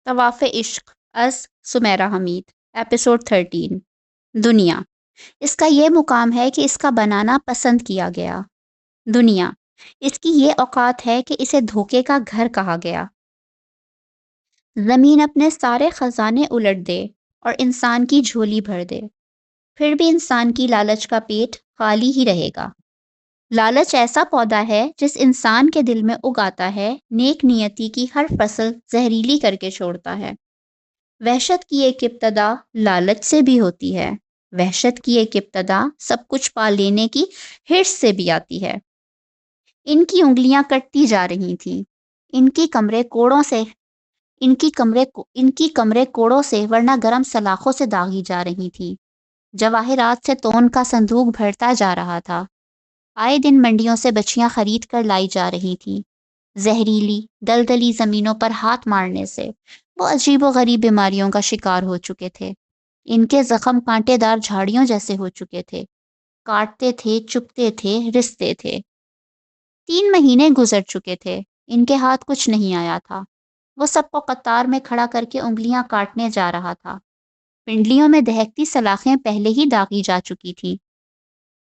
طواف عشق از سمیرہ حمید ایپیسوڈ 13 دنیا اس کا یہ مقام ہے کہ اس کا بنانا پسند کیا گیا۔ دنیا اس کی یہ اوقات ہے کہ اسے دھوکے کا گھر کہا گیا۔ زمین اپنے سارے خزانے الٹ دے اور انسان کی جھولی بھر دے، پھر بھی انسان کی لالچ کا پیٹ خالی ہی رہے گا۔ لالچ ایسا پودا ہے جس انسان کے دل میں اگاتا ہے، نیک نیتی کی ہر فصل زہریلی کر کے چھوڑتا ہے۔ وحشت کی ایک ابتدا لالچ سے بھی ہوتی ہے، وحشت کی ایک ابتدا سب کچھ پا لینے کی ہرس سے بھی آتی ہے۔ ان کی انگلیاں کٹتی جا رہی تھیں، ان کی کمرے کوڑوں سے ورنہ گرم سلاخوں سے داغی جا رہی تھی۔ جواہرات سے تون کا صندوق بھرتا جا رہا تھا۔ آئے دن منڈیوں سے بچیاں خرید کر لائی جا رہی تھیں۔ زہریلی دلدلی زمینوں پر ہاتھ مارنے سے وہ عجیب و غریب بیماریوں کا شکار ہو چکے تھے۔ ان کے زخم کانٹے دار جھاڑیوں جیسے ہو چکے تھے، کاٹتے تھے، چبھتے تھے، رستے تھے۔ 3 مہینے گزر چکے تھے، ان کے ہاتھ کچھ نہیں آیا تھا۔ وہ سب کو قطار میں کھڑا کر کے انگلیاں کاٹنے جا رہا تھا۔ پنڈلیوں میں دہکتی سلاخیں پہلے ہی داغی جا چکی تھیں۔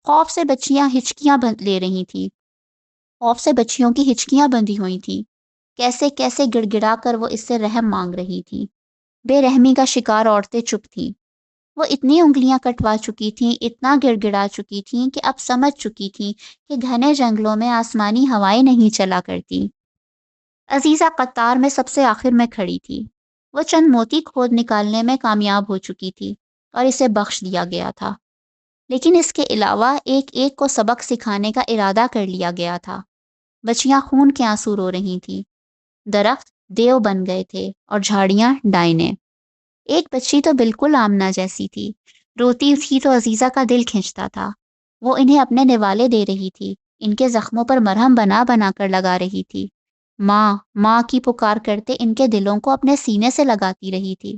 خوف سے بچیاں ہچکیاں لے رہی تھیں، خوف سے بچیوں کی ہچکیاں بندھی ہوئی تھیں۔ کیسے کیسے گڑ گڑا کر وہ اس سے رحم مانگ رہی تھی۔ بے رحمی کا شکار عورتیں چپ تھیں۔ وہ اتنی انگلیاں کٹوا چکی تھیں، اتنا گڑ گڑا چکی تھیں کہ اب سمجھ چکی تھیں کہ گھنے جنگلوں میں آسمانی ہوائیں نہیں چلا کرتی۔ عزیزہ قطار میں سب سے آخر میں کھڑی تھی۔ وہ چند موتی کھود نکالنے میں کامیاب ہو چکی تھی اور اسے بخش دیا گیا تھا، لیکن اس کے علاوہ ایک ایک کو سبق سکھانے کا ارادہ کر لیا گیا تھا۔ بچیاں خون کے آنسو رو رہی تھیں، درخت دیو بن گئے تھے اور جھاڑیاں ڈائنے۔ ایک بچی تو بالکل آمنہ جیسی تھی، روتی تھی تو عزیزہ کا دل کھنچتا تھا۔ وہ انہیں اپنے نوالے دے رہی تھی، ان کے زخموں پر مرہم بنا بنا کر لگا رہی تھی۔ ماں ماں کی پکار کرتے ان کے دلوں کو اپنے سینے سے لگاتی رہی تھی۔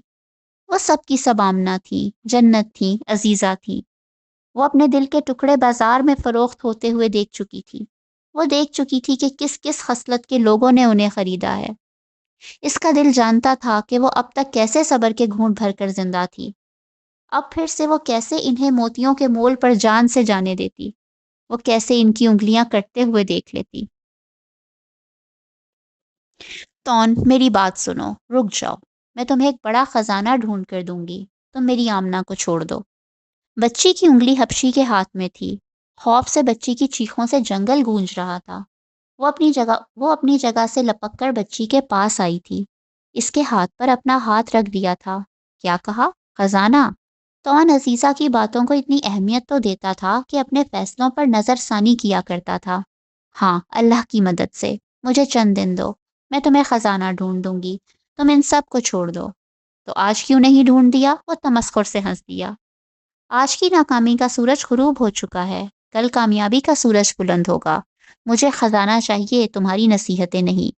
وہ سب کی سب آمنہ تھی، جنت تھی، عزیزہ تھی۔ وہ اپنے دل کے ٹکڑے بازار میں فروخت ہوتے ہوئے دیکھ چکی تھی۔ وہ دیکھ چکی تھی کہ کس کس خصلت کے لوگوں نے انہیں خریدا ہے۔ اس کا دل جانتا تھا کہ وہ اب تک کیسے صبر کے گھونٹ بھر کر زندہ تھی، اب پھر سے وہ کیسے انہیں موتیوں کے مول پر جان سے جانے دیتی، وہ کیسے ان کی انگلیاں کٹتے ہوئے دیکھ لیتی۔ تون میری بات سنو، رک جاؤ، میں تمہیں ایک بڑا خزانہ ڈھونڈ کر دوں گی، تم میری آمنہ کو چھوڑ دو۔ بچی کی انگلی حبشی کے ہاتھ میں تھی، خوف سے بچی کی چیخوں سے جنگل گونج رہا تھا۔ وہ اپنی جگہ سے لپک کر بچی کے پاس آئی تھی، اس کے ہاتھ پر اپنا ہاتھ رکھ دیا تھا۔ کیا کہا؟ خزانہ؟ تون عزیزہ کی باتوں کو اتنی اہمیت تو دیتا تھا کہ اپنے فیصلوں پر نظر ثانی کیا کرتا تھا۔ ہاں، اللہ کی مدد سے مجھے چند دن دو، میں تمہیں خزانہ ڈھونڈ دوں گی، تم ان سب کو چھوڑ دو۔ تو آج کیوں نہیں ڈھونڈ دیا؟ وہ تمسخر سے ہنس دیا۔ آج کی ناکامی کا سورج غروب ہو چکا ہے، کل کامیابی کا سورج بلند ہوگا۔ مجھے خزانہ چاہیے، تمہاری نصیحتیں نہیں۔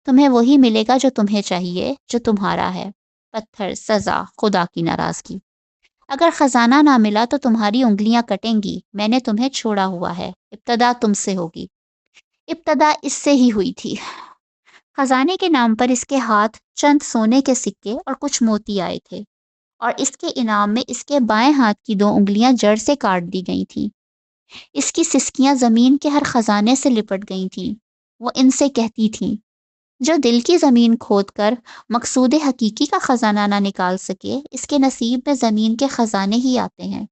تمہیں وہی ملے گا جو تمہیں چاہیے، جو تمہارا ہے۔ پتھر، سزا، خدا کی ناراضگی۔ اگر خزانہ نہ ملا تو تمہاری انگلیاں کٹیں گی، میں نے تمہیں چھوڑا ہوا ہے، ابتدا تم سے ہوگی۔ ابتدا اس سے ہی ہوئی تھی۔ خزانے کے نام پر اس کے ہاتھ چند سونے کے سکے اور کچھ موتی آئے تھے، اور اس کے انعام میں اس کے بائیں ہاتھ کی 2 انگلیاں جڑ سے کاٹ دی گئی تھیں۔ اس کی سسکیاں زمین کے ہر خزانے سے لپٹ گئی تھیں۔ وہ ان سے کہتی تھیں، جو دل کی زمین کھود کر مقصود حقیقی کا خزانہ نہ نکال سکے، اس کے نصیب میں زمین کے خزانے ہی آتے ہیں،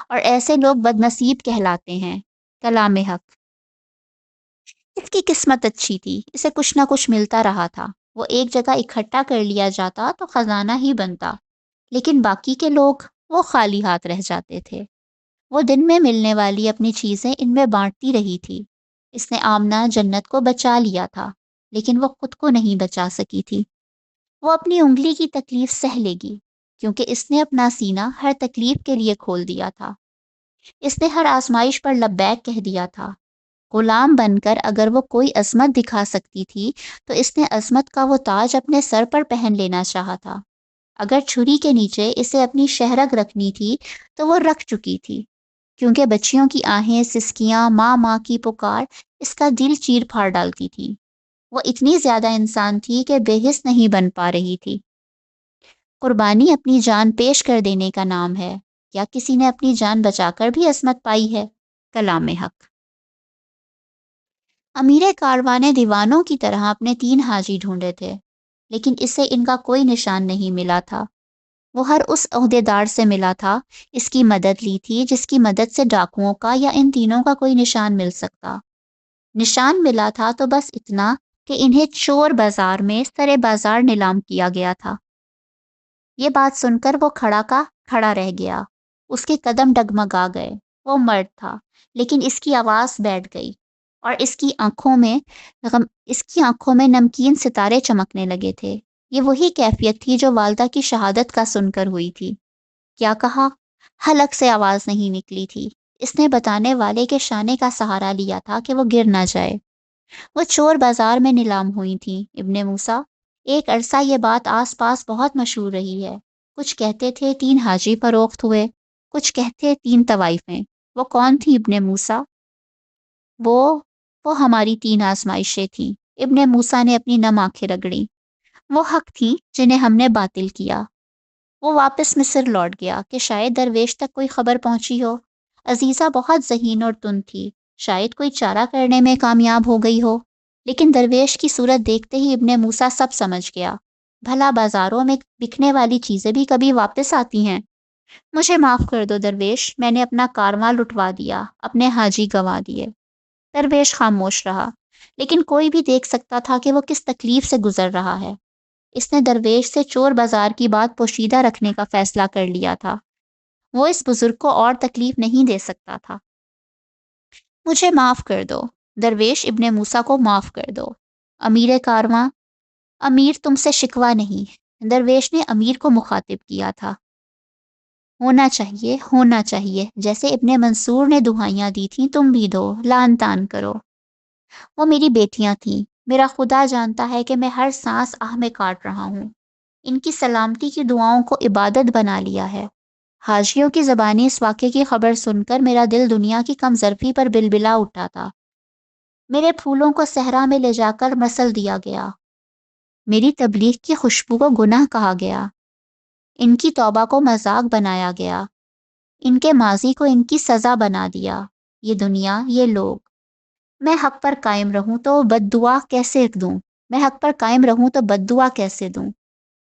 اور ایسے لوگ بد نصیب کہلاتے ہیں۔ کلام حق۔ اس کی قسمت اچھی تھی، اسے کچھ نہ کچھ ملتا رہا تھا۔ وہ ایک جگہ اکٹھا کر لیا جاتا تو خزانہ ہی بنتا، لیکن باقی کے لوگ وہ خالی ہاتھ رہ جاتے تھے۔ وہ دن میں ملنے والی اپنی چیزیں ان میں بانٹتی رہی تھی۔ اس نے آمنہ جنت کو بچا لیا تھا، لیکن وہ خود کو نہیں بچا سکی تھی۔ وہ اپنی انگلی کی تکلیف سہ لے گی، کیونکہ اس نے اپنا سینہ ہر تکلیف کے لیے کھول دیا تھا۔ اس نے ہر آزمائش پر لبیک کہہ دیا تھا۔ غلام بن کر اگر وہ کوئی عظمت دکھا سکتی تھی تو اس نے عظمت کا وہ تاج اپنے سر پر پہن لینا چاہا تھا۔ اگر چھری کے نیچے اسے اپنی شہرگ رکھنی تھی تو وہ رکھ چکی تھی، کیونکہ بچیوں کی آہیں، سسکیاں، ماں ماں کی پکار اس کا دل چیر پھاڑ ڈالتی تھی۔ وہ اتنی زیادہ انسان تھی کہ بے حس نہیں بن پا رہی تھی۔ قربانی اپنی جان پیش کر دینے کا نام ہے۔ کیا کسی نے اپنی جان بچا کر بھی عصمت پائی ہے؟ کلام حق۔ امیر کارواں نے دیوانوں کی طرح اپنے 3 حاجی ڈھونڈے تھے، لیکن اسے ان کا کوئی نشان نہیں ملا تھا۔ وہ ہر اس عہدیدار سے ملا تھا، اس کی مدد لی تھی جس کی مدد سے ڈاکوؤں کا یا ان تینوں کا کوئی نشان مل سکتا۔ نشان ملا تھا تو بس اتنا کہ انہیں چور بازار میں سرے بازار نیلام کیا گیا تھا۔ یہ بات سن کر وہ کھڑا کا کھڑا رہ گیا۔ اس کے قدم ڈگمگا گئے۔ وہ مرد تھا، لیکن اس کی آواز بیٹھ گئی اور اس کی آنکھوں میں نمکین ستارے چمکنے لگے تھے۔ یہ وہی کیفیت تھی جو والدہ کی شہادت کا سن کر ہوئی تھی۔ کیا کہا؟ حلق سے آواز نہیں نکلی تھی۔ اس نے بتانے والے کے شانے کا سہارا لیا تھا کہ وہ گر نہ جائے۔ وہ چور بازار میں نیلام ہوئی تھیں ابن موسیٰ۔ ایک عرصہ یہ بات آس پاس بہت مشہور رہی ہے۔ کچھ کہتے تھے 3 حاجی فروخت ہوئے، کچھ کہتے 3 طوائفیں۔ وہ کون تھی ابن موسیٰ؟ وہ ہماری 3 آزمائشیں تھیں۔ ابن موسیٰ نے اپنی نم آنکھیں رگڑیں۔ وہ حق تھیں جنہیں ہم نے باطل کیا۔ وہ واپس مصر لوٹ گیا کہ شاید درویش تک کوئی خبر پہنچی ہو۔ عزیزہ بہت ذہین اور تند تھی، شاید کوئی چارہ کرنے میں کامیاب ہو گئی ہو۔ لیکن درویش کی صورت دیکھتے ہی ابن موسیٰ سب سمجھ گیا۔ بھلا بازاروں میں بکنے والی چیزیں بھی کبھی واپس آتی ہیں؟ مجھے معاف کر دو درویش، میں نے اپنا کارواں لٹوا دیا، اپنے حاجی گنوا دیے۔ درویش خاموش رہا، لیکن کوئی بھی دیکھ سکتا تھا کہ وہ کس تکلیف سے گزر رہا ہے۔ اس نے درویش سے چور بازار کی بات پوشیدہ رکھنے کا فیصلہ کر لیا تھا۔ وہ اس بزرگ کو اور تکلیف نہیں دے سکتا تھا۔ مجھے معاف کر دو درویش، ابن موسیٰ کو معاف کر دو۔ امیر کارواں، امیر تم سے شکوہ نہیں۔ درویش نے امیر کو مخاطب کیا تھا۔ ہونا چاہیے، جیسے ابن منصور نے دہائیاں دی تھیں تم بھی دو، لان تان کرو۔ وہ میری بیٹیاں تھیں، میرا خدا جانتا ہے کہ میں ہر سانس آہ میں کاٹ رہا ہوں۔ ان کی سلامتی کی دعاؤں کو عبادت بنا لیا ہے۔ حاجیوں کی زبانی اس واقعے کی خبر سن کر میرا دل دنیا کی کم ظرفی پر بلبلا اٹھا تھا۔ میرے پھولوں کو صحرا میں لے جا کر مسل دیا گیا۔ میری تبلیغ کی خوشبو کو گناہ کہا گیا۔ ان کی توبہ کو مذاق بنایا گیا۔ ان کے ماضی کو ان کی سزا بنا دیا۔ یہ دنیا، یہ لوگ۔ میں حق پر قائم رہوں تو بد دعا کیسے دوں؟ میں حق پر قائم رہوں تو بد دعا کیسے دوں؟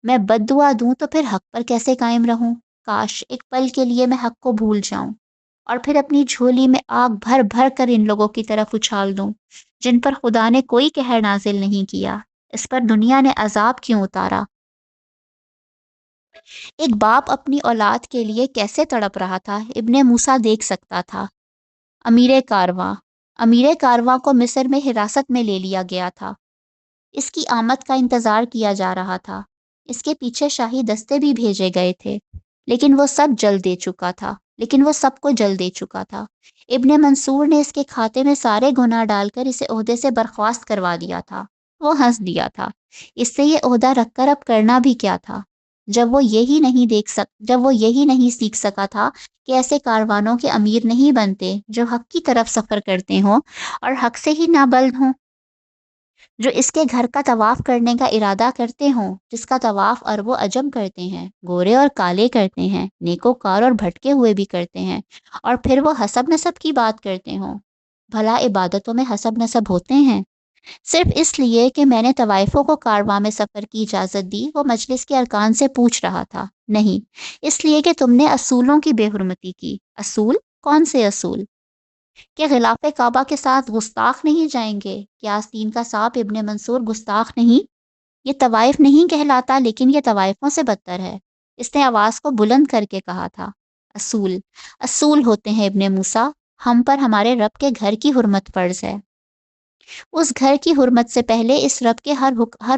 میں بد دعا دوں تو پھر حق پر کیسے قائم رہوں؟ کاش ایک پل کے لیے میں حق کو بھول جاؤں اور پھر اپنی جھولی میں آگ بھر بھر کر ان لوگوں کی طرف اچھال دوں جن پر خدا نے کوئی قہر نازل نہیں کیا۔ اس پر دنیا نے عذاب کیوں اتارا؟ ایک باپ اپنی اولاد کے لیے کیسے تڑپ رہا تھا ابن موسیٰ دیکھ سکتا تھا۔ امیر کارواں کو مصر میں حراست میں لے لیا گیا تھا۔ اس کی آمد کا انتظار کیا جا رہا تھا۔ اس کے پیچھے شاہی دستے بھی بھیجے گئے تھے، لیکن وہ سب کو جل دے چکا تھا۔ ابن منصور نے اس کے کھاتے میں سارے گناہ ڈال کر اسے عہدے سے برخواست کروا دیا تھا۔ وہ ہنس دیا تھا۔ اس سے یہ عہدہ رکھ کر اب کرنا بھی کیا تھا، جب وہ یہی نہیں سیکھ سکا تھا کہ ایسے کاروانوں کے امیر نہیں بنتے جو حق کی طرف سفر کرتے ہوں اور حق سے ہی نابلد ہوں، جو اس کے گھر کا طواف کرنے کا ارادہ کرتے ہوں، جس کا طواف عرب و عجم کرتے ہیں، گورے اور کالے کرتے ہیں، نیکوکار اور بھٹکے ہوئے بھی کرتے ہیں، اور پھر وہ حسب نسب کی بات کرتے ہوں۔ بھلا عبادتوں میں حسب نسب ہوتے ہیں؟ صرف اس لیے کہ میں نے طوائفوں کو کارواں میں سفر کی اجازت دی، وہ مجلس کے ارکان سے پوچھ رہا تھا۔ نہیں، اس لیے کہ تم نے اصولوں کی بے حرمتی کی۔ اصول؟ کون سے اصول؟ کہ غلاف کعبہ کے ساتھ گستاخ نہیں جائیں گے؟ کیا آستین کا سانپ ابن منصور گستاخ نہیں؟ یہ طوائف نہیں کہلاتا، لیکن یہ طوائفوں سے بدتر ہے۔ اس نے آواز کو بلند کر کے کہا تھا۔ اصول ہوتے ہیں ابن موسیٰ، ہم پر ہمارے رب کے گھر کی حرمت فرض ہے۔ اس گھر کی حرمت سے پہلے اس رب کے ہر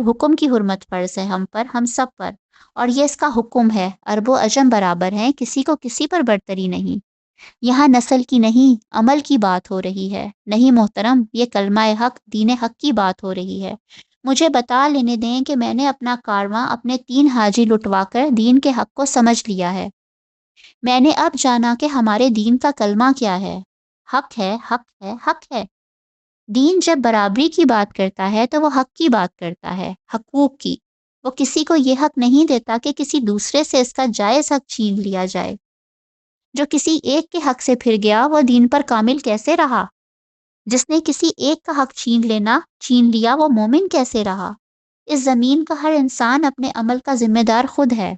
حکم کی حرمت فرض ہے، ہم سب پر، اور یہ اس کا حکم ہے۔ عرب و عجم برابر ہیں، کسی کو کسی پر برتری نہیں۔ یہاں نسل کی نہیں، عمل کی بات ہو رہی ہے۔ نہیں محترم، یہ کلمہ حق، دین حق کی بات ہو رہی ہے۔ مجھے بتا لینے دیں کہ میں نے اپنا کارواں اپنے 3 حاجی لٹوا کر دین کے حق کو سمجھ لیا ہے۔ میں نے اب جانا کہ ہمارے دین کا کلمہ کیا ہے۔ حق ہے، حق ہے، حق ہے۔ دین جب برابری کی بات کرتا ہے تو وہ حق کی بات کرتا ہے، حقوق کی۔ وہ کسی کو یہ حق نہیں دیتا کہ کسی دوسرے سے اس کا جائز حق چھین لیا جائے۔ جو کسی ایک کے حق سے پھر گیا وہ دین پر کامل کیسے رہا؟ جس نے کسی ایک کا حق چھین لیا وہ مومن کیسے رہا؟ اس زمین کا ہر انسان اپنے عمل کا ذمہ دار خود ہے،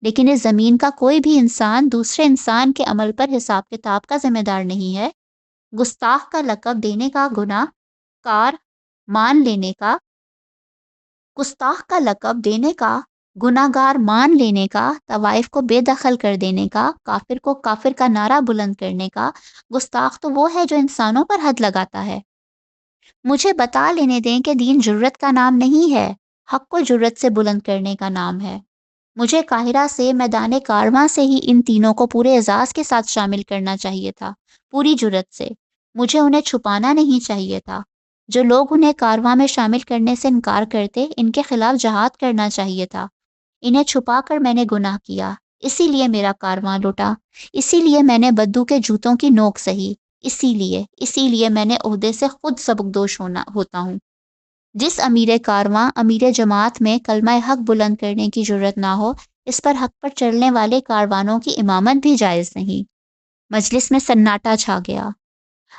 لیکن اس زمین کا کوئی بھی انسان دوسرے انسان کے عمل پر حساب کتاب کا ذمہ دار نہیں ہے۔ گستاخ کا لقب دینے کا گناہ گار مان لینے کا، طوائف کو بے دخل کر دینے کا، کافر کو کافر کا نعرہ بلند کرنے کا، گستاخ تو وہ ہے جو انسانوں پر حد لگاتا ہے۔ مجھے بتا لینے دیں کہ دین جرت کا نام نہیں ہے، حق کو جرت سے بلند کرنے کا نام ہے۔ مجھے قاہرہ سے، میدان کارواں سے ہی ان تینوں کو پورے اعزاز کے ساتھ شامل کرنا چاہیے تھا، پوری جرت سے۔ مجھے انہیں چھپانا نہیں چاہیے تھا۔ جو لوگ انہیں کارواں میں شامل کرنے سے انکار کرتے، ان کے خلاف جہاد کرنا چاہیے تھا۔ انہیں چھپا کر میں نے گناہ کیا، اسی لیے میرا کارواں لٹا، اسی لیے میں نے بدو کے جوتوں کی نوک سہی، اسی لیے میں نے عہدے سے خود سبکدوش ہوتا ہوں۔ جس امیر کارواں، امیر جماعت میں کلمہ حق بلند کرنے کی جرت نہ ہو، اس پر حق پر چلنے والے کاروانوں کی امامت بھی جائز نہیں۔ مجلس میں سناٹا چھا گیا۔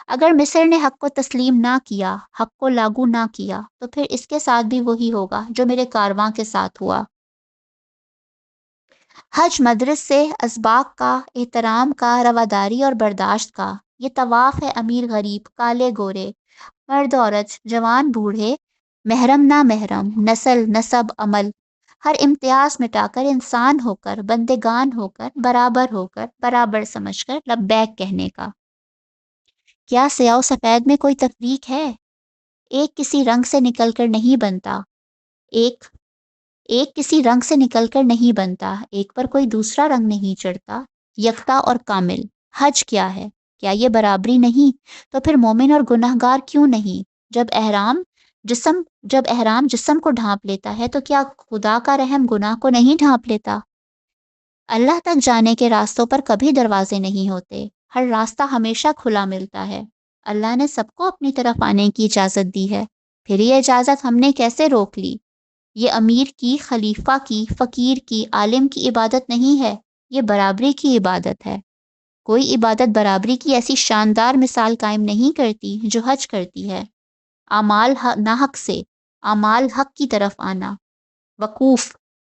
اگر مصر نے حق کو تسلیم نہ کیا، حق کو لاگو نہ کیا، تو پھر اس کے ساتھ بھی وہی ہوگا جو میرے کارواں کے ساتھ ہوا۔ حج مدرس سے اسباق کا، احترام کا، رواداری اور برداشت کا۔ یہ طواف ہے امیر غریب، کالے گورے، مرد عورت، جوان بوڑھے، محرم نا محرم، نسل نسب عمل، ہر امتیاز مٹا کر انسان ہو کر، بندگان ہو کر، برابر سمجھ کر لبیک کہنے کا۔ کیا سیاہ و سفید میں کوئی تفریق ہے؟ ایک کسی رنگ سے نکل کر نہیں بنتا، ایک کسی رنگ سے نکل کر نہیں بنتا، ایک پر کوئی دوسرا رنگ نہیں چڑھتا، یکتا اور کامل۔ حج کیا ہے؟ کیا یہ برابری نہیں؟ تو پھر مومن اور گناہ گار کیوں نہیں؟ جب احرام جسم کو ڈھانپ لیتا ہے تو کیا خدا کا رحم گناہ کو نہیں ڈھانپ لیتا؟ اللہ تک جانے کے راستوں پر کبھی دروازے نہیں ہوتے، ہر راستہ ہمیشہ کھلا ملتا ہے۔ اللہ نے سب کو اپنی طرف آنے کی اجازت دی ہے، پھر یہ اجازت ہم نے کیسے روک لی؟ یہ امیر کی، خلیفہ کی، فقیر کی، عالم کی عبادت نہیں ہے، یہ برابری کی عبادت ہے۔ کوئی عبادت برابری کی ایسی شاندار مثال قائم نہیں کرتی جو حج کرتی ہے۔ اعمال ناحق سے، اعمال حق کی طرف آنا،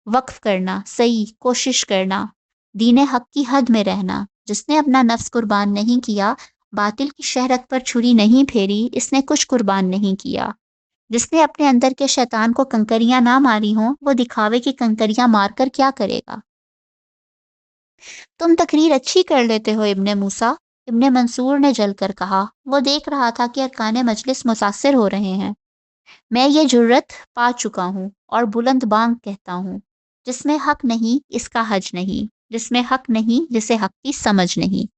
وقف کرنا، صحیح کوشش کرنا، دین حق کی حد میں رہنا۔ جس نے اپنا نفس قربان نہیں کیا، باطل کی شہرت پر چھری نہیں پھیری، اس نے کچھ قربان نہیں کیا۔ جس نے اپنے اندر کے شیطان کو کنکریاں نہ ماری ہوں، وہ دکھاوے کی کنکریاں مار کر کیا کرے گا؟ تم تقریر اچھی کر لیتے ہو ابن موسیٰ، ابن منصور نے جل کر کہا۔ وہ دیکھ رہا تھا کہ ارکان مجلس متاثر ہو رہے ہیں۔ میں یہ جرت پا چکا ہوں اور بلند بانگ کہتا ہوں، جس میں حق نہیں اس کا حج نہیں، جس میں حق نہیں جسے حق کی سمجھ نہیں۔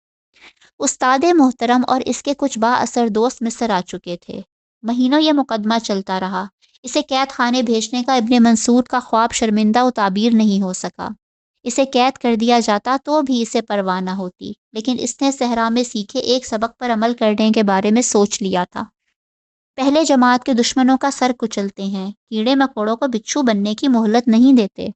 استاد محترم اور اس کے کچھ با اثر دوست مصر آ چکے تھے۔ مہینوں یہ مقدمہ چلتا رہا۔ اسے قید خانے بھیجنے کا ابن منصور کا خواب شرمندہ و تعبیر نہیں ہو سکا۔ اسے قید کر دیا جاتا تو بھی اسے پرواہ نہ ہوتی، لیکن اس نے صحرا میں سیکھے ایک سبق پر عمل کرنے کے بارے میں سوچ لیا تھا۔ پہلے جماعت کے دشمنوں کا سر کچلتے ہیں، کیڑے مکوڑوں کو بچھو بننے کی مہلت نہیں دیتے۔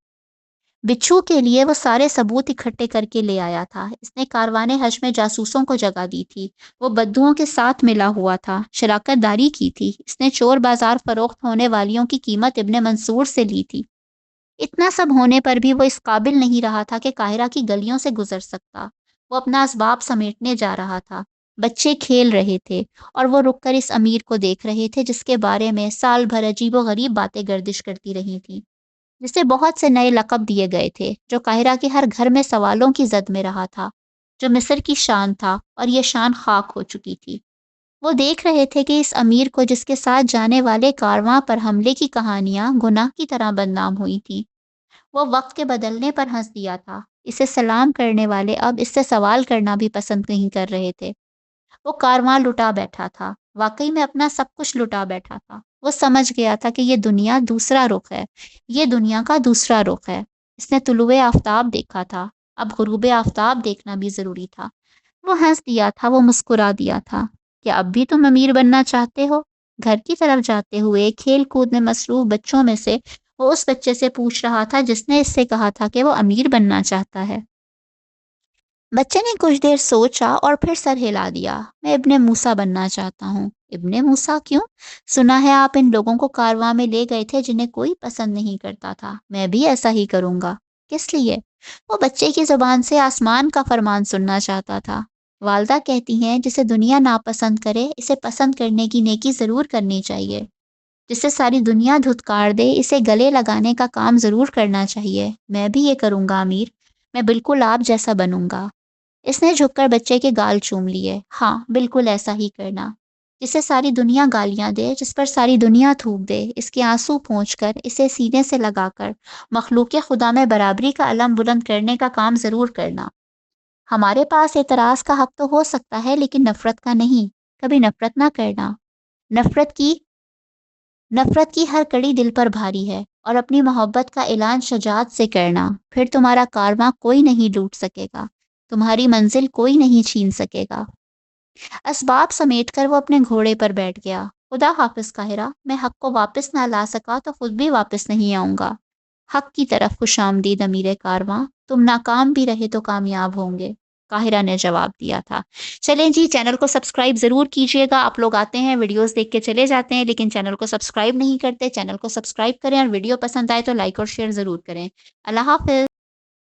بچھو کے لیے وہ سارے ثبوت اکٹھے کر کے لے آیا تھا۔ اس نے کاروان حج میں جاسوسوں کو جگہ دی تھی، وہ بدوؤں کے ساتھ ملا ہوا تھا، شراکت داری کی تھی۔ اس نے چور بازار فروخت ہونے والیوں کی قیمت ابن منصور سے لی تھی۔ اتنا سب ہونے پر بھی وہ اس قابل نہیں رہا تھا کہ قاہرہ کی گلیوں سے گزر سکتا۔ وہ اپنا اسباب سمیٹنے جا رہا تھا۔ بچے کھیل رہے تھے اور وہ رک کر اس امیر کو دیکھ رہے تھے جس کے بارے میں سال بھر عجیب و غریب باتیں گردش کرتی رہی تھیں، جسے بہت سے نئے لقب دیے گئے تھے، جو قاہرہ کے ہر گھر میں سوالوں کی زد میں رہا تھا، جو مصر کی شان تھا اور یہ شان خاک ہو چکی تھی۔ وہ دیکھ رہے تھے کہ اس امیر کو، جس کے ساتھ جانے والے کارواں پر حملے کی کہانیاں گناہ کی طرح بدنام ہوئی تھیں، وہ وقت کے بدلنے پر ہنس دیا تھا۔ اسے سلام کرنے والے اب اس سے سوال کرنا بھی پسند نہیں کر رہے تھے۔ وہ کارواں لٹا بیٹھا تھا، واقعی میں اپنا سب کچھ لٹا بیٹھا تھا۔ وہ سمجھ گیا تھا کہ یہ دنیا دوسرا رخ ہے، یہ دنیا کا دوسرا رخ ہے۔ اس نے طلوع آفتاب دیکھا تھا، اب غروب آفتاب دیکھنا بھی ضروری تھا۔ وہ ہنس دیا تھا، وہ مسکرا دیا تھا۔ کیا اب بھی تم امیر بننا چاہتے ہو؟ گھر کی طرف جاتے ہوئے کھیل کود میں مصروف بچوں میں سے وہ اس بچے سے پوچھ رہا تھا جس نے اس سے کہا تھا کہ وہ امیر بننا چاہتا ہے۔ بچے نے کچھ دیر سوچا اور پھر سر ہلا دیا۔ میں ابن موسیٰ بننا چاہتا ہوں۔ ابن موسیٰ کیوں؟ سنا ہے آپ ان لوگوں کو کارواں میں لے گئے تھے جنہیں کوئی پسند نہیں کرتا تھا۔ میں بھی ایسا ہی کروں گا۔ کس لیے؟ وہ بچے کی زبان سے آسمان کا فرمان سننا چاہتا تھا۔ والدہ کہتی ہیں جسے دنیا ناپسند کرے اسے پسند کرنے کی نیکی ضرور کرنی چاہیے۔ جسے ساری دنیا دھتکار دے اسے گلے لگانے کا کام ضرور کرنا چاہیے۔ میں بھی یہ کروں گا امیر۔ میں بالکل آپ جیسا بنوں گا۔ اس نے جھک کر بچے کے گال چوم لیے۔ ہاں بالکل ایسا ہی کرنا۔ جسے ساری دنیا گالیاں دے، جس پر ساری دنیا تھوک دے، اس کے آنسو پونچھ کر، اسے سینے سے لگا کر مخلوق خدا میں برابری کا علم بلند کرنے کا کام ضرور کرنا۔ ہمارے پاس اعتراض کا حق تو ہو سکتا ہے لیکن نفرت کا نہیں۔ کبھی نفرت نہ کرنا۔ نفرت کی ہر کڑی دل پر بھاری ہے، اور اپنی محبت کا اعلان شجاعت سے کرنا۔ پھر تمہارا کارواں کوئی نہیں لوٹ سکے گا، تمہاری منزل کوئی نہیں چھین سکے گا۔ اسباب سمیٹ کر وہ اپنے گھوڑے پر بیٹھ گیا۔ خدا حافظ قاہرہ، میں حق کو واپس نہ لا سکا تو خود بھی واپس نہیں آؤں گا۔ حق کی طرف خوش آمدید امیر کارواں، تم ناکام بھی رہے تو کامیاب ہوں گے، قاہرہ نے جواب دیا تھا۔ چلیں جی، چینل کو سبسکرائب ضرور کیجئے گا۔ آپ لوگ آتے ہیں ویڈیوز دیکھ کے چلے جاتے ہیں لیکن چینل کو سبسکرائب نہیں کرتے۔ چینل کو سبسکرائب کریں اور ویڈیو پسند آئے تو لائک اور شیئر ضرور کریں۔ اللہ حافظ۔